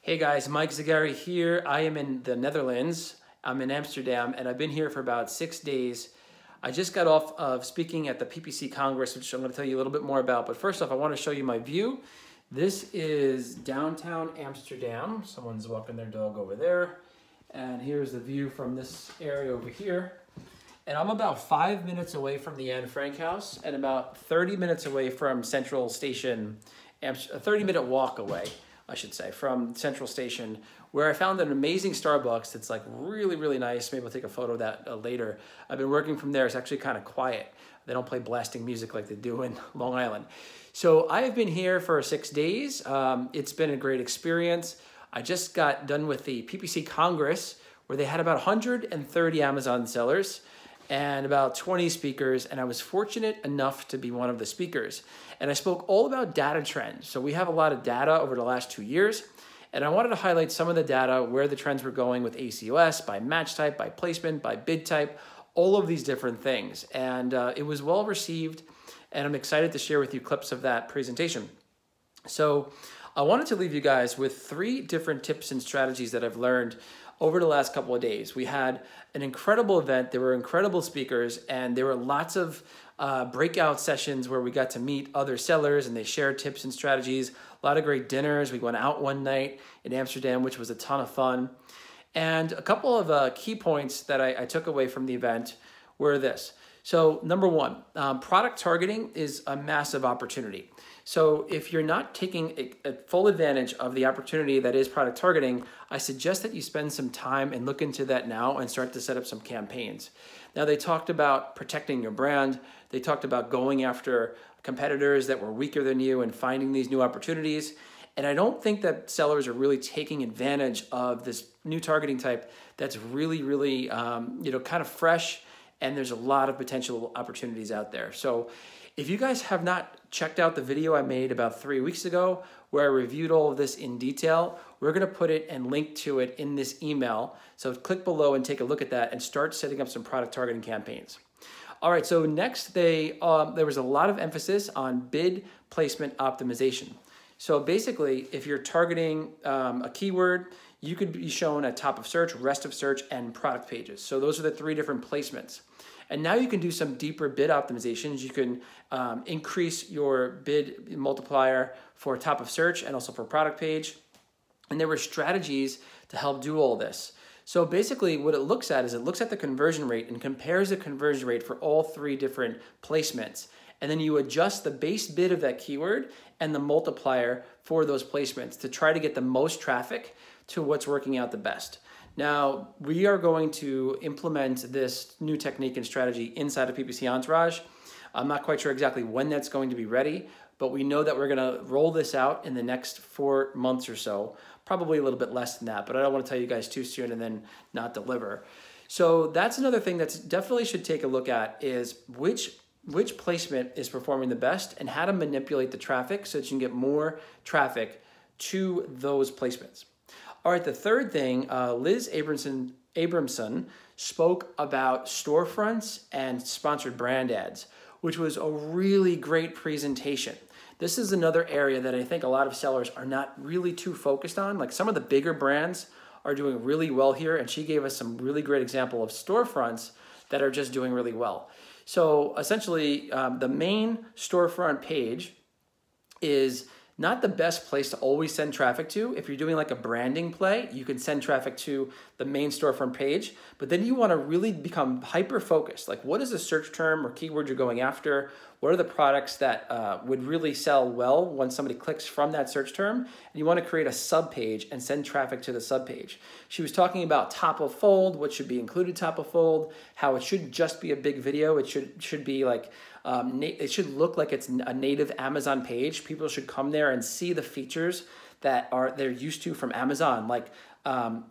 Hey guys, Mike Zagare here. I am in the Netherlands. I'm in Amsterdam and I've been here for about 6 days. I just got off of speaking at the PPC Congress, which I'm going to tell you a little bit more about. But first off, I want to show you my view. This is downtown Amsterdam. Someone's walking their dog over there. And here's the view from this area over here. And I'm about 5 minutes away from the Anne Frank House and about 30 minutes away from Central Station, a 30-minute walk away, I should say, from Central Station, where I found an amazing Starbucks that's like really, really nice. Maybe I'll take a photo of that later. I've been working from there. It's actually kind of quiet. They don't play blasting music like they do in Long Island. So I have been here for 6 days. It's been a great experience. I just got done with the PPC Congress, where they had about 130 Amazon sellers and about 20 speakers, and I was fortunate enough to be one of the speakers. And I spoke all about data trends. So we have a lot of data over the last 2 years, and I wanted to highlight some of the data, where the trends were going with ACOS, by match type, by placement, by bid type, all of these different things. And it was well received, and I'm excited to share with you clips of that presentation. So I wanted to leave you guys with 3 different tips and strategies that I've learned over the last couple of days. We had an incredible event. There were incredible speakers, and there were lots of breakout sessions where we got to meet other sellers and they shared tips and strategies. A lot of great dinners. We went out one night in Amsterdam, which was a ton of fun. And a couple of key points that I took away from the event were this. So number one, product targeting is a massive opportunity. So if you're not taking a full advantage of the opportunity that is product targeting, I suggest that you spend some time and look into that now and start to set up some campaigns. Now, they talked about protecting your brand. They talked about going after competitors that were weaker than you and finding these new opportunities. And I don't think that sellers are really taking advantage of this new targeting type that's really, really, kind of fresh, and there's a lot of potential opportunities out there. So if you guys have not checked out the video I made about 3 weeks ago, where I reviewed all of this in detail, we're going to put it and link to it in this email. So click below and take a look at that and start setting up some product targeting campaigns. All right, so next there was a lot of emphasis on bid placement optimization. So basically, if you're targeting a keyword, you could be shown at top of search, rest of search, and product pages. So those are the 3 different placements. And now you can do some deeper bid optimizations. You can increase your bid multiplier for top of search and also for product page. And there were strategies to help do all this. So basically what it looks at is it looks at the conversion rate and compares the conversion rate for all 3 different placements. And then you adjust the base bid of that keyword and the multiplier for those placements to try to get the most traffic to what's working out the best. Now, we are going to implement this new technique and strategy inside of PPC Entourage. I'm not quite sure exactly when that's going to be ready, but we know that we're going to roll this out in the next 4 months or so, probably a little bit less than that, but I don't want to tell you guys too soon and then not deliver. So that's another thing that definitely should take a look at is which placement is performing the best and how to manipulate the traffic so that you can get more traffic to those placements. All right, the third thing, Liz Abramson spoke about storefronts and sponsored brand ads, which was a really great presentation. This is another area that I think a lot of sellers are not really too focused on. Like some of the bigger brands are doing really well here, and she gave us some really great example of storefronts that are just doing really well. So essentially, the main storefront page is not the best place to always send traffic to. If you're doing like a branding play, you can send traffic to the main storefront page, but then you want to really become hyper-focused. Like what is the search term or keyword you're going after? What are the products that would really sell well when somebody clicks from that search term? And you want to create a sub-page and send traffic to the sub-page. She was talking about top of fold, what should be included top of fold, how it shouldn't just be a big video. It should be like, it should look like it's a native Amazon page. People should come there and see the features that they're used to from Amazon. Like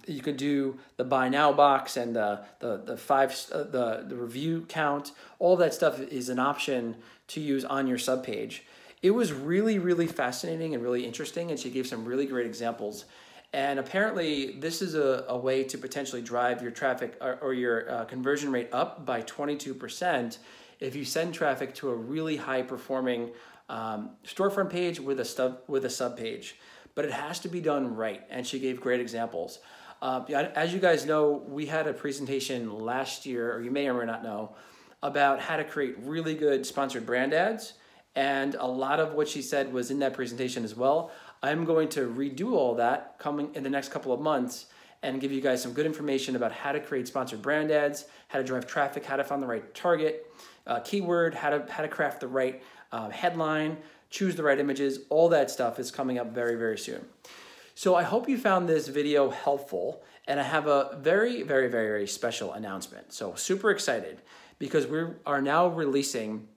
you could do the buy now box and the review count. All that stuff is an option to use on your subpage. It was really, really fascinating and really interesting, and she gave some really great examples. And apparently, this is a way to potentially drive your traffic or your conversion rate up by 22% if you send traffic to a really high-performing storefront page with a sub page. but it has to be done right. And she gave great examples. As you guys know, we had a presentation last year, or you may or may not know, about how to create really good sponsored brand ads. And a lot of what she said was in that presentation as well. I'm going to redo all that coming in the next couple of months and give you guys some good information about how to create sponsored brand ads, how to drive traffic, how to find the right target, keyword, how to craft the right headline, choose the right images. All that stuff is coming up very, very soon. So I hope you found this video helpful, and I have a very, very, very, very special announcement. So super excited because we are now releasing,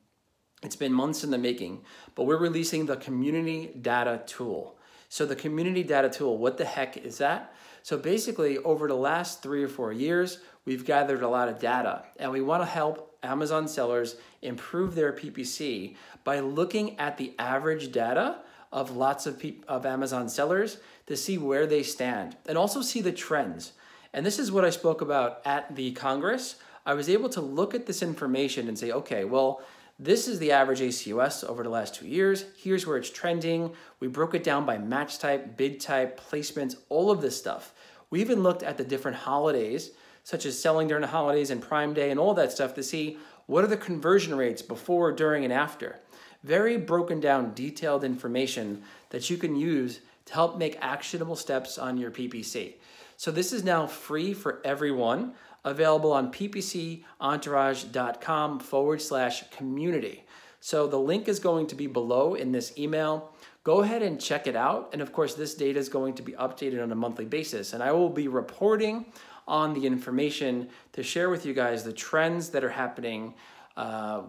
it's been months in the making, but we're releasing the Community Data Tool. So the Community Data Tool, what the heck is that? So basically, over the last 3 or 4 years, we've gathered a lot of data, and we want to help Amazon sellers improve their PPC by looking at the average data of lots of Amazon sellers to see where they stand and also see the trends. And this is what I spoke about at the Congress. I was able to look at this information and say, okay, well, this is the average ACOS over the last 2 years. Here's where it's trending. We broke it down by match type, bid type, placements, all of this stuff. We even looked at the different holidays, such as selling during the holidays and Prime Day and all that stuff to see what are the conversion rates before, during, and after. Very broken down, detailed information that you can use to help make actionable steps on your PPC. So this is now free for everyone, available on ppcentourage.com/community. So the link is going to be below in this email. Go ahead and check it out. And of course, this data is going to be updated on a monthly basis. And I will be reporting on the information to share with you guys the trends that are happening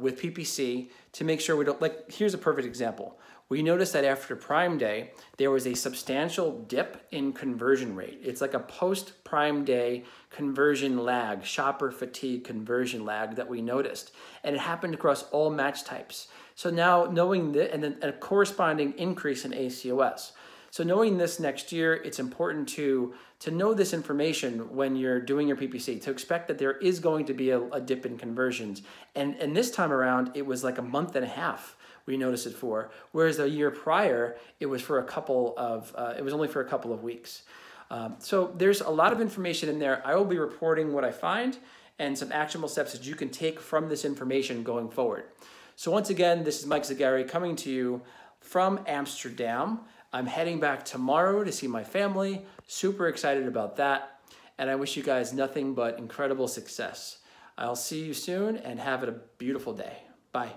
with PPC to make sure we don't, like, here's a perfect example. We noticed that after Prime Day, there was a substantial dip in conversion rate. It's like a post-Prime Day conversion lag, shopper fatigue conversion lag that we noticed. And it happened across all match types. So now knowing that, and then a corresponding increase in ACOS. So knowing this next year, it's important to know this information when you're doing your PPC, to expect that there is going to be a dip in conversions. And this time around, it was like a month and a half we noticed it for, whereas the year prior, it was for a couple of, it was only for a couple of weeks. So there's a lot of information in there. I will be reporting what I find and some actionable steps that you can take from this information going forward. So once again, this is Mike Zagare coming to you from Amsterdam. I'm heading back tomorrow to see my family. Super excited about that. And I wish you guys nothing but incredible success. I'll see you soon and have a beautiful day. Bye.